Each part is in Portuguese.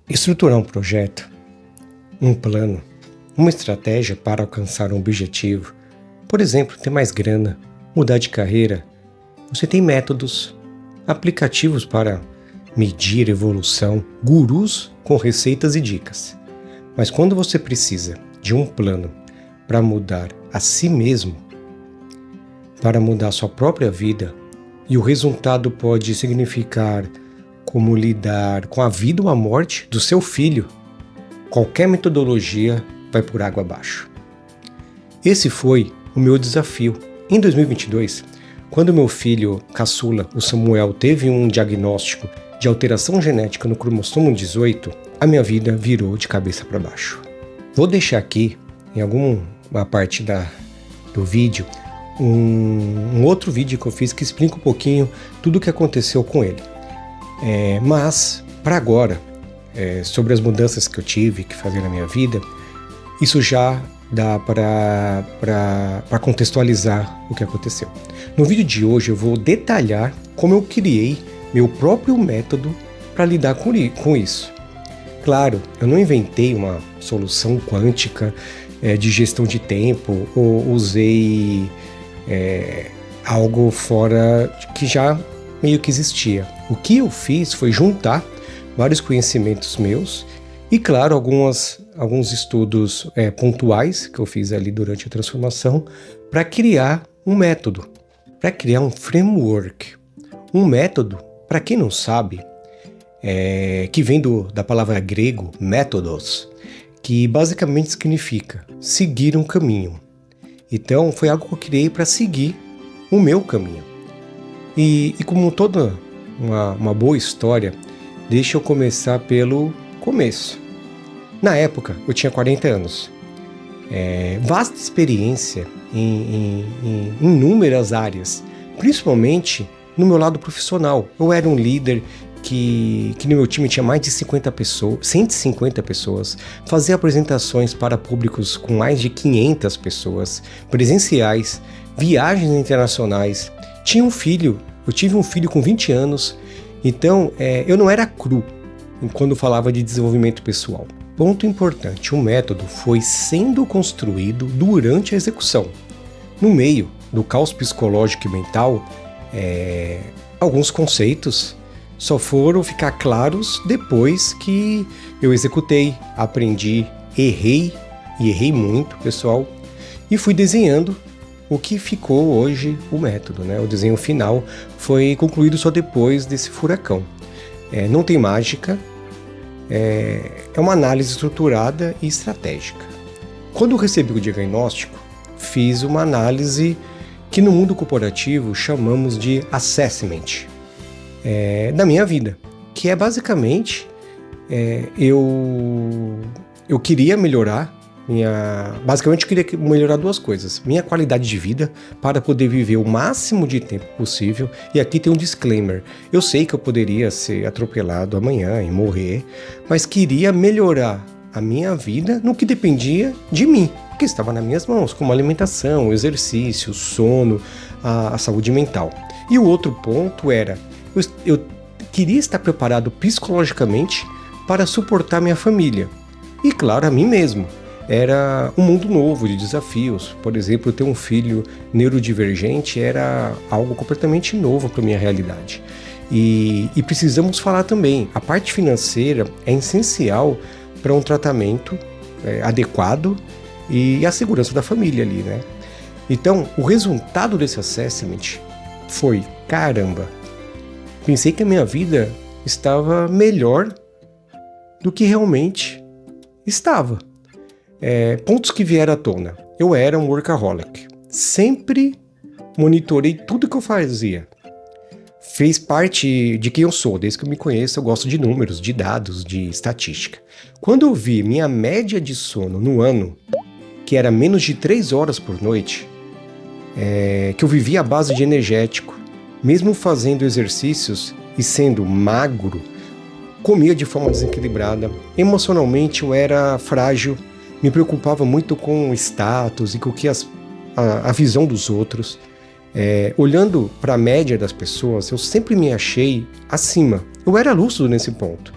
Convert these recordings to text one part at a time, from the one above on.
Estruturar um projeto, um plano, uma estratégia para alcançar um objetivo, por exemplo, ter mais grana, mudar de carreira, você tem métodos, aplicativos para medir evolução, gurus com receitas e dicas. Mas quando você precisa de um plano para mudar a si mesmo, para mudar a sua própria vida, e o resultado pode significar como lidar com a vida ou a morte do seu filho, qualquer metodologia vai por água abaixo. Esse foi o meu desafio. Em 2022, quando meu filho caçula, o Samuel, teve um diagnóstico de alteração genética no cromossomo 18, a minha vida virou de cabeça para baixo. Vou deixar aqui, em alguma parte do vídeo, um outro vídeo que eu fiz que explica um pouquinho tudo o que aconteceu com ele. Mas, para agora, sobre as mudanças que eu tive que fazer na minha vida, isso já dá para contextualizar o que aconteceu. No vídeo de hoje eu vou detalhar como eu criei meu próprio método para lidar com isso. Claro, eu não inventei uma solução quântica de gestão de tempo ou usei algo fora que já meio que existia. O que eu fiz foi juntar vários conhecimentos meus e, claro, alguns estudos pontuais que eu fiz ali durante a transformação para criar um método, para criar um framework. Um método, para quem não sabe, que vem da palavra grego métodos, que basicamente significa seguir um caminho. Então, foi algo que eu criei para seguir o meu caminho. E como toda uma boa história, deixa eu começar pelo começo. Na época, eu tinha 40 anos. Vasta experiência em inúmeras áreas, principalmente no meu lado profissional. Eu era um líder que no meu time tinha mais de 150 pessoas, fazia apresentações para públicos com mais de 500 pessoas, presenciais, viagens internacionais. Eu tive um filho com 20 anos, então eu não era cru quando falava de desenvolvimento pessoal. Ponto importante, o método foi sendo construído durante a execução. No meio do caos psicológico e mental, alguns conceitos só foram ficar claros depois que eu executei, aprendi, errei muito, pessoal, e fui desenhando o que ficou hoje o método, né? O desenho final foi concluído só depois desse furacão. Não tem mágica, é uma análise estruturada e estratégica. Quando eu recebi o diagnóstico, fiz uma análise que no mundo corporativo chamamos de assessment da minha vida, que é basicamente eu queria melhorar basicamente eu queria melhorar duas coisas: minha qualidade de vida para poder viver o máximo de tempo possível. E aqui tem um disclaimer: eu sei que eu poderia ser atropelado amanhã e morrer, mas queria melhorar a minha vida no que dependia de mim, que estava nas minhas mãos, como alimentação, exercício, sono, a saúde mental. E o outro ponto era eu queria estar preparado psicologicamente para suportar minha família e, claro, a mim mesmo. Era um mundo novo de desafios. Por exemplo, ter um filho neurodivergente era algo completamente novo para a minha realidade. E precisamos falar também, a parte financeira é essencial para um tratamento adequado e a segurança da família ali, né? Então, o resultado desse assessment foi: caramba, pensei que a minha vida estava melhor do que realmente estava. Pontos que vieram à tona. Eu era um workaholic. Sempre monitorei tudo que eu fazia. Fez parte de quem eu sou. Desde que eu me conheço, eu gosto de números, de dados, de estatística. Quando eu vi minha média de sono no ano, que era menos de 3 horas por noite, que eu vivia à base de energético, mesmo fazendo exercícios e sendo magro, comia de forma desequilibrada, emocionalmente eu era frágil, me preocupava muito com o status e com a visão dos outros. Olhando para a média das pessoas, eu sempre me achei acima. Eu era lúcido nesse ponto,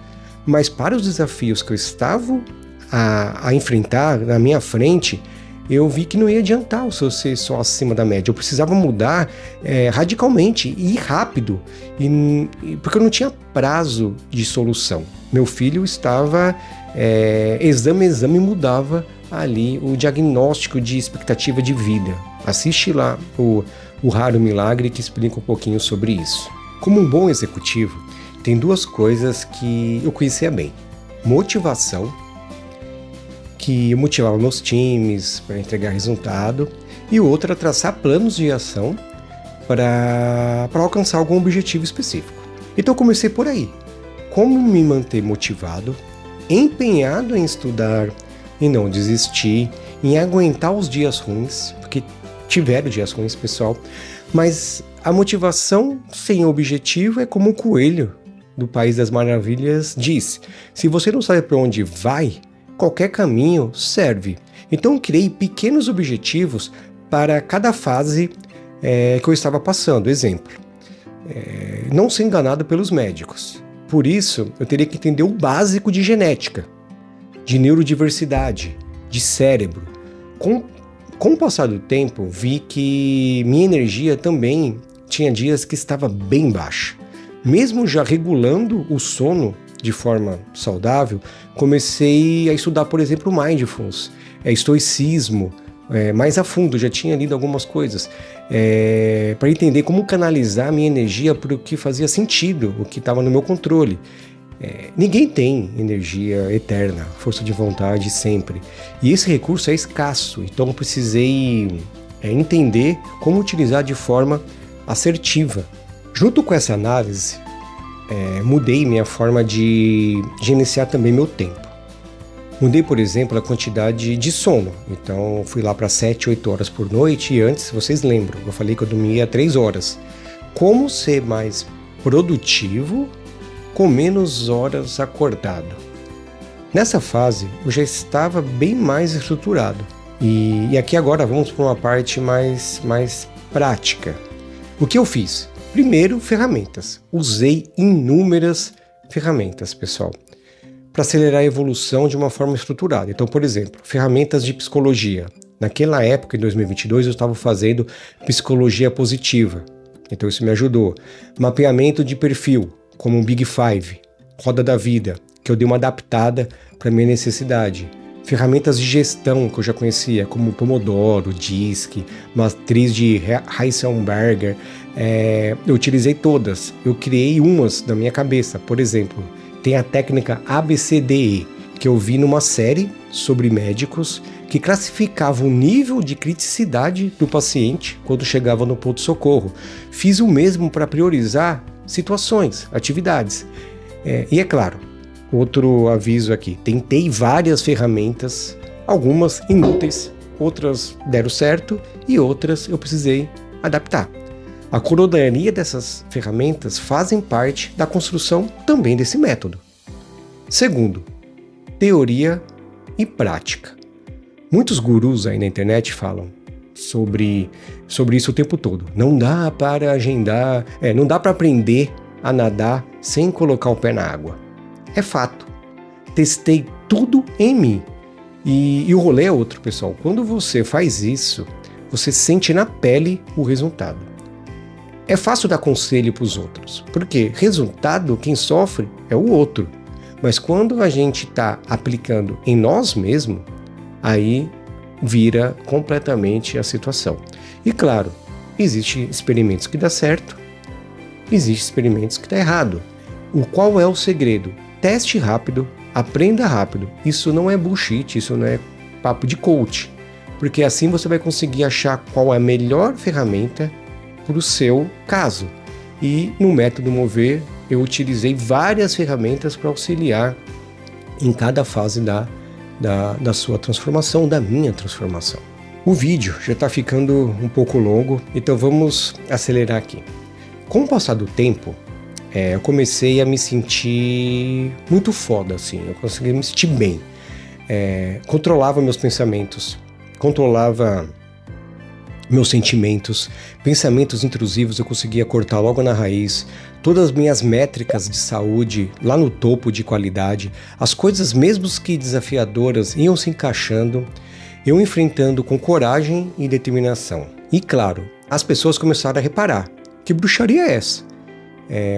mas para os desafios que eu estava a enfrentar na minha frente, eu vi que não ia adiantar se eu ser só acima da média. Eu precisava mudar radicalmente e rápido, porque eu não tinha prazo de solução. Meu filho estava, exame a exame, mudava ali o diagnóstico de expectativa de vida. Assiste lá o Raro Milagre, que explica um pouquinho sobre isso. Como um bom executivo, tem duas coisas que eu conhecia bem. Motivação, que eu motivava meus times para entregar resultado, e outra, traçar planos de ação para alcançar algum objetivo específico. Então eu comecei por aí. Como me manter motivado, empenhado em estudar e não desistir, em aguentar os dias ruins, porque tiveram dias ruins, pessoal, mas a motivação sem objetivo é como o coelho do País das Maravilhas diz: se você não sabe para onde vai, qualquer caminho serve. Então eu criei pequenos objetivos para cada fase que eu estava passando. Exemplo, não ser enganado pelos médicos. Por isso, eu teria que entender o básico de genética, de neurodiversidade, de cérebro. Com o passar do tempo, vi que minha energia também tinha dias que estava bem baixa. Mesmo já regulando o sono de forma saudável, comecei a estudar, por exemplo, mindfulness, estoicismo, mais a fundo. Já tinha lido algumas coisas para entender como canalizar a minha energia para o que fazia sentido, o que estava no meu controle. Ninguém tem energia eterna, força de vontade sempre, e esse recurso é escasso, então eu precisei entender como utilizar de forma assertiva. Junto com essa análise, mudei minha forma de gerenciar também meu tempo. Mudei, por exemplo, a quantidade de sono. Então, fui lá para 7, 8 horas por noite, e antes, vocês lembram, eu falei que eu dormia 3 horas. Como ser mais produtivo com menos horas acordado? Nessa fase, eu já estava bem mais estruturado. E aqui agora vamos para uma parte mais prática. O que eu fiz? Primeiro, ferramentas. Usei inúmeras ferramentas, pessoal, para acelerar a evolução de uma forma estruturada. Então, por exemplo, ferramentas de psicologia. Naquela época, em 2022, eu estava fazendo psicologia positiva. Então, isso me ajudou. Mapeamento de perfil, como o Big Five, Roda da Vida, que eu dei uma adaptada para a minha necessidade. Ferramentas de gestão que eu já conhecia, como Pomodoro, DISC, matriz de Heisenberg, eu utilizei todas. Eu criei umas na minha cabeça. Por exemplo, tem a técnica ABCDE, que eu vi numa série sobre médicos que classificava o nível de criticidade do paciente quando chegava no pronto-socorro. Fiz o mesmo para priorizar situações, atividades. E é claro, outro aviso aqui, tentei várias ferramentas, algumas inúteis, outras deram certo e outras eu precisei adaptar. A coronaria dessas ferramentas fazem parte da construção também desse método. Segundo, teoria e prática. Muitos gurus aí na internet falam sobre isso o tempo todo. Não dá para agendar, não dá para aprender a nadar sem colocar o pé na água. É fato. Testei tudo em mim. E o rolê é outro, pessoal. Quando você faz isso, você sente na pele o resultado. É fácil dar conselho para os outros, porque resultado, quem sofre é o outro. Mas quando a gente está aplicando em nós mesmos, aí vira completamente a situação. E claro, existem experimentos que dá certo, existem experimentos que dá errado. Qual é o segredo? Teste rápido, aprenda rápido. Isso não é bullshit, isso não é papo de coach, porque assim você vai conseguir achar qual é a melhor ferramenta para o seu caso. E no método Mover eu utilizei várias ferramentas para auxiliar em cada fase da sua transformação, da minha transformação. O vídeo já está ficando um pouco longo, então vamos acelerar aqui. Com o passar do tempo, eu comecei a me sentir muito foda, assim, eu consegui me sentir bem. Controlava meus pensamentos, controlava meus sentimentos, pensamentos intrusivos eu conseguia cortar logo na raiz, todas as minhas métricas de saúde lá no topo de qualidade, as coisas mesmo que desafiadoras iam se encaixando, eu enfrentando com coragem e determinação. E claro, as pessoas começaram a reparar, que bruxaria é essa?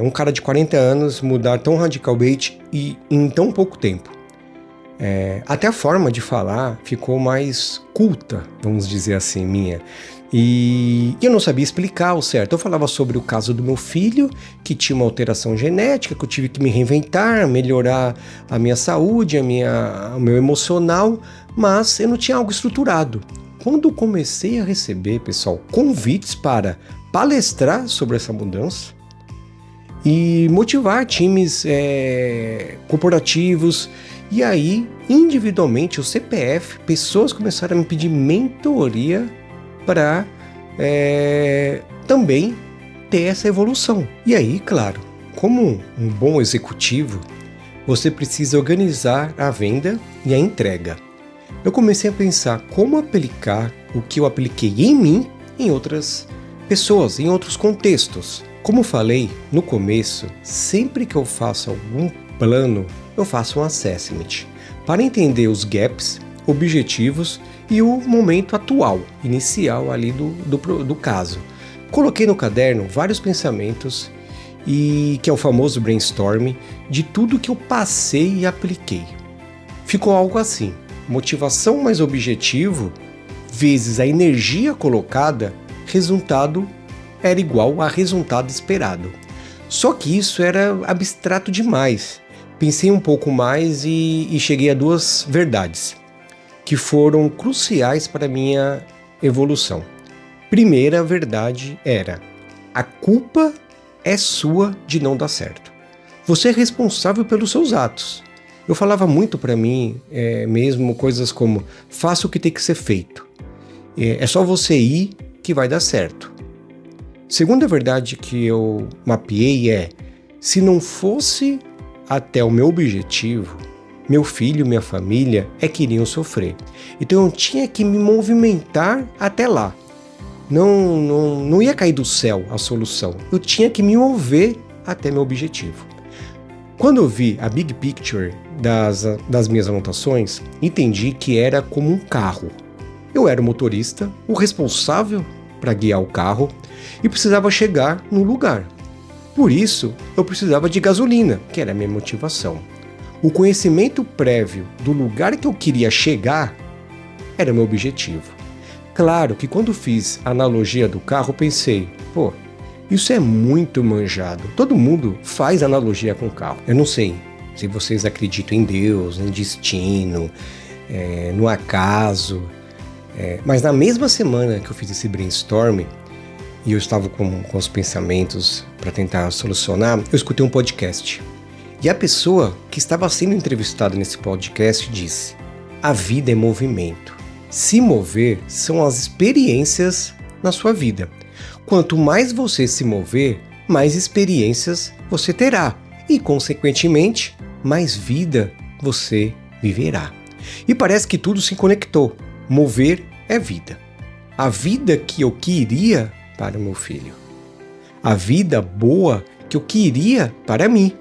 Um cara de 40 anos mudar tão radicalmente e em tão pouco tempo. Até a forma de falar ficou mais culta, vamos dizer assim, minha. E eu não sabia explicar o certo. Eu falava sobre o caso do meu filho, que tinha uma alteração genética, que eu tive que me reinventar, melhorar a minha saúde, o meu emocional, mas eu não tinha algo estruturado. Quando comecei a receber, pessoal, convites para palestrar sobre essa mudança e motivar times corporativos, e aí, individualmente, o CPF, pessoas começaram a me pedir mentoria para também ter essa evolução. E aí, claro, como um bom executivo, você precisa organizar a venda e a entrega. Eu comecei a pensar como aplicar o que eu apliquei em mim em outras pessoas, em outros contextos. Como falei no começo, sempre que eu faço algum plano, eu faço um assessment para entender os gaps, objetivos e o momento atual, inicial ali do caso. Coloquei no caderno vários pensamentos, que é o famoso brainstorm, de tudo que eu passei e apliquei. Ficou algo assim: motivação mais objetivo vezes a energia colocada, resultado era igual a resultado esperado. Só que isso era abstrato demais. Pensei um pouco mais e cheguei a duas verdades que foram cruciais para a minha evolução. Primeira verdade era: a culpa é sua de não dar certo. Você é responsável pelos seus atos. Eu falava muito para mim mesmo coisas como: faça o que tem que ser feito. É só você ir que vai dar certo. Segunda verdade que eu mapeei é: se não fosse até o meu objetivo, meu filho e minha família que iriam sofrer. Então eu tinha que me movimentar até lá. Não ia cair do céu a solução. Eu tinha que me mover até meu objetivo. Quando eu vi a big picture das minhas anotações, entendi que era como um carro. Eu era o motorista, o responsável para guiar o carro e precisava chegar no lugar. Por isso, eu precisava de gasolina, que era a minha motivação. O conhecimento prévio do lugar que eu queria chegar era meu objetivo. Claro que quando fiz a analogia do carro, pensei: isso é muito manjado. Todo mundo faz analogia com o carro. Eu não sei se vocês acreditam em Deus, em destino, no acaso. Mas na mesma semana que eu fiz esse brainstorm, e eu estava com os pensamentos para tentar solucionar, eu escutei um podcast. E a pessoa que estava sendo entrevistada nesse podcast disse: a vida é movimento. Se mover são as experiências na sua vida. Quanto mais você se mover, mais experiências você terá. E, consequentemente, mais vida você viverá. E parece que tudo se conectou. Mover é vida. A vida que eu queria para o meu filho. A vida boa que eu queria para mim.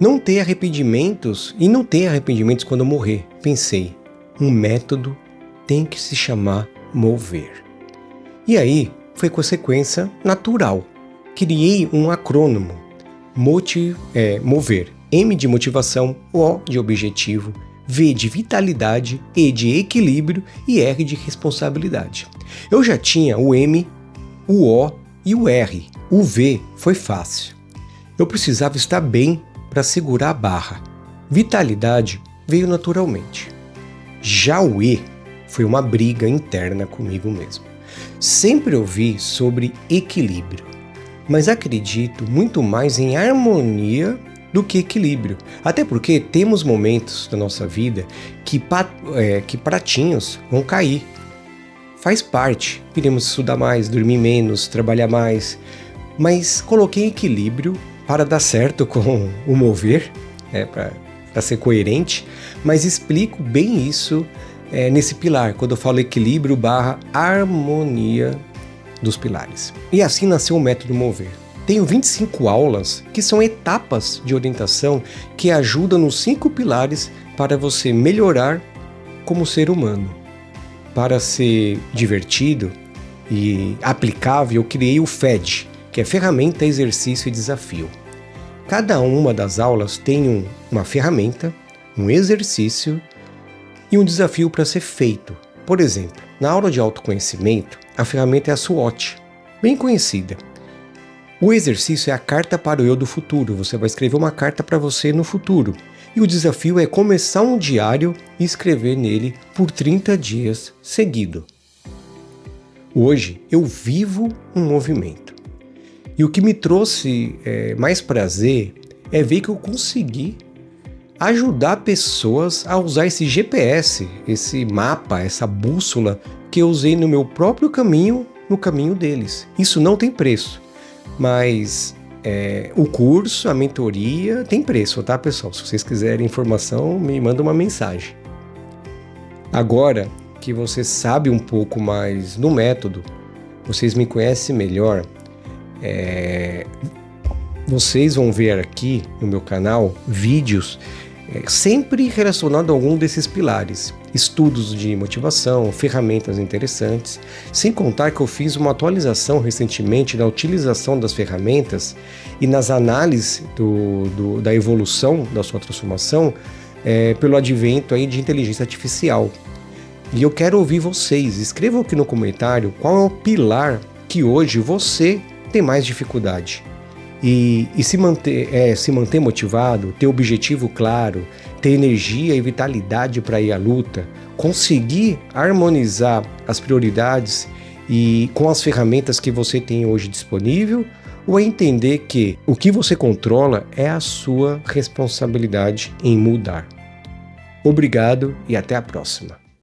Não ter arrependimentos e não ter arrependimentos quando eu morrer. Pensei: um método tem que se chamar mover. E aí foi consequência natural. Criei um acrônimo: mover. M de motivação, O de objetivo, V de vitalidade, E de equilíbrio e R de responsabilidade. Eu já tinha o M, o O e o R. O V foi fácil. Eu precisava estar bem para segurar a barra. Vitalidade veio naturalmente. Já o E foi uma briga interna comigo mesmo. Sempre ouvi sobre equilíbrio, mas acredito muito mais em harmonia do que equilíbrio. Até porque temos momentos da nossa vida que pratinhos vão cair. Faz parte. Iremos estudar mais, dormir menos, trabalhar mais. Mas coloquei equilíbrio para dar certo com o mover, para ser coerente, mas explico bem isso nesse pilar, quando eu falo equilíbrio / harmonia dos pilares. E assim nasceu o método Mover. Tenho 25 aulas que são etapas de orientação que ajudam nos 5 pilares para você melhorar como ser humano. Para ser divertido e aplicável, eu criei o FED, que é Ferramenta, Exercício e Desafio. Cada uma das aulas tem uma ferramenta, um exercício e um desafio para ser feito. Por exemplo, na aula de autoconhecimento, a ferramenta é a SWOT, bem conhecida. O exercício é a carta para o eu do futuro, você vai escrever uma carta para você no futuro. E o desafio é começar um diário e escrever nele por 30 dias seguido. Hoje eu vivo um movimento. E o que me trouxe mais prazer é ver que eu consegui ajudar pessoas a usar esse GPS, esse mapa, essa bússola que eu usei no meu próprio caminho, no caminho deles. Isso não tem preço, mas o curso, a mentoria tem preço, tá, pessoal? Se vocês quiserem informação, me manda uma mensagem. Agora que você sabe um pouco mais do método, vocês me conhecem melhor, vocês vão ver aqui no meu canal vídeos sempre relacionados a algum desses pilares, estudos de motivação, ferramentas interessantes, sem contar que eu fiz uma atualização recentemente da utilização das ferramentas e nas análises da evolução da sua transformação pelo advento aí de inteligência artificial. E eu quero ouvir vocês, escrevam aqui no comentário qual é o pilar que hoje você tem mais dificuldade. E se manter motivado, ter objetivo claro, ter energia e vitalidade para ir à luta, conseguir harmonizar as prioridades e com as ferramentas que você tem hoje disponível, ou é entender que o que você controla é a sua responsabilidade em mudar. Obrigado e até a próxima.